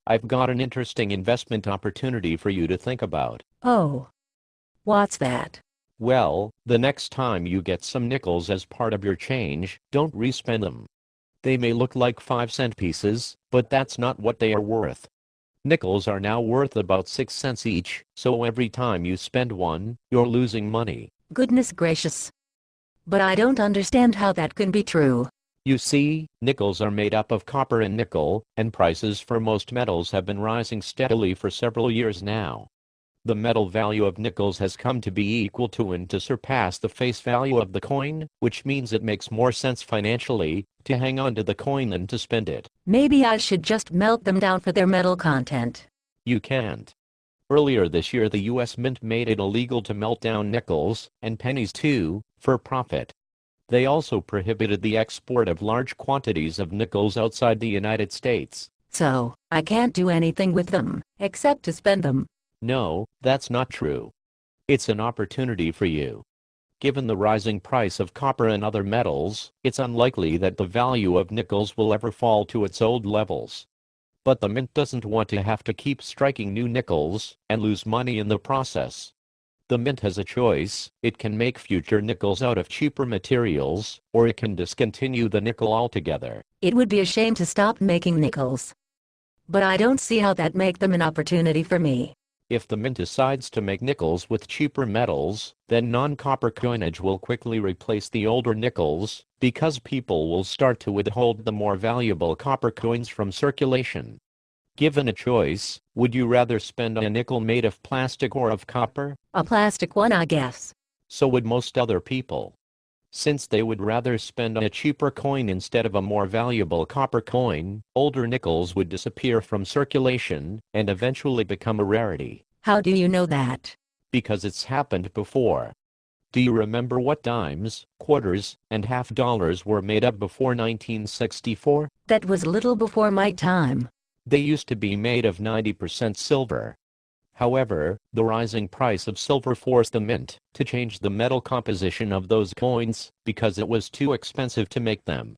I've got an interesting investment opportunity for you to think about. Oh, what's that? Well, the next time you get some nickels as part of your change, don't respend them. They may look like 5-cent pieces, but that's not what they are worth. Nickels are now worth about 6 cents each, so every time you spend one, you're losing money. Goodness gracious. But I don't understand how that can be true. You see, nickels are made up of copper and nickel, and prices for most metals have been rising steadily for several years now. The metal value of nickels has come to be equal to and to surpass the face value of the coin, which means it makes more sense financially to hang on to the coin than to spend it. Maybe I should just melt them down for their metal content. You can't. Earlier this year, the U.S. Mint made it illegal to melt down nickels, and pennies too, for profit. They also prohibited the export of large quantities of nickels outside the United States. So, I can't do anything with them, except to spend them. No, that's not true. It's an opportunity for you. Given the rising price of copper and other metals, it's unlikely that the value of nickels will ever fall to its old levels. But the mint doesn't want to have to keep striking new nickels and lose money in the process. The mint has a choice: it can make future nickels out of cheaper materials, or it can discontinue the nickel altogether. It would be a shame to stop making nickels. But I don't see how that make them an opportunity for me. If the mint decides to make nickels with cheaper metals, then non-copper coinage will quickly replace the older nickels, because people will start to withhold the more valuable copper coins from circulation. Given a choice, would you rather spend on a nickel made of plastic or of copper? A plastic one, I guess. So would most other people. Since they would rather spend on a cheaper coin instead of a more valuable copper coin, older nickels would disappear from circulation and eventually become a rarity. How do you know that? Because it's happened before. Do you remember what dimes, quarters, and half dollars were made of before 1964? That was little before my time. They used to be made of 90% silver. However, the rising price of silver forced the mint to change the metal composition of those coins because it was too expensive to make them.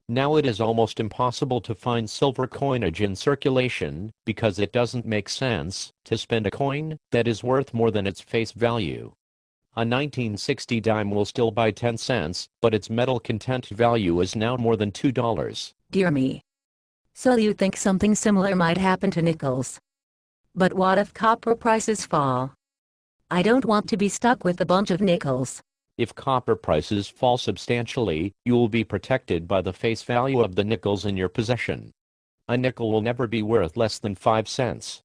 Now it is almost impossible to find silver coinage in circulation because it doesn't make sense to spend a coin that is worth more than its face value. A 1960 dime will still buy 10 cents, but its metal content value is now more than $2. Dear me. So you think something similar might happen to nickels? But what if copper prices fall? I don't want to be stuck with a bunch of nickels. If copper prices fall substantially, you will be protected by the face value of the nickels in your possession. A nickel will never be worth less than 5 cents.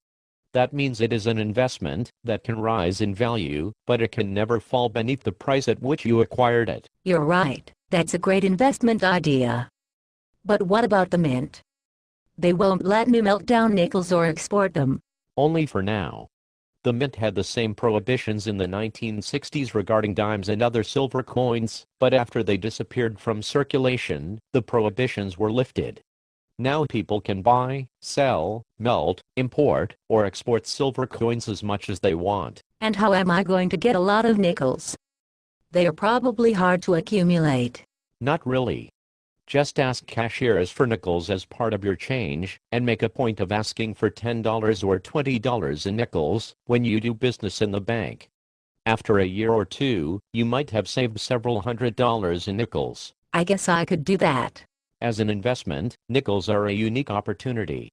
That means it is an investment that can rise in value, but it can never fall beneath the price at which you acquired it. You're right, that's a great investment idea. But what about the mint? They won't let me melt down nickels or export them. Only for now. The mint had the same prohibitions in the 1960s regarding dimes and other silver coins, but after they disappeared from circulation, the prohibitions were lifted. Now people can buy, sell, melt, import, or export silver coins as much as they want. And how am I going to get a lot of nickels? They are probably hard to accumulate. Not really. Just ask cashiers for nickels as part of your change, and make a point of asking for $10 or $20 in nickels when you do business in the bank. After a year or two, you might have saved several $100s in nickels. I guess I could do that. As an investment, nickels are a unique opportunity.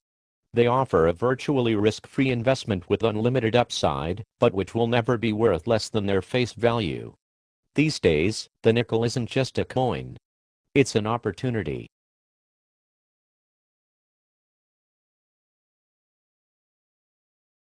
They offer a virtually risk-free investment with unlimited upside, but which will never be worth less than their face value. These days, the nickel isn't just a coin. It's an opportunity.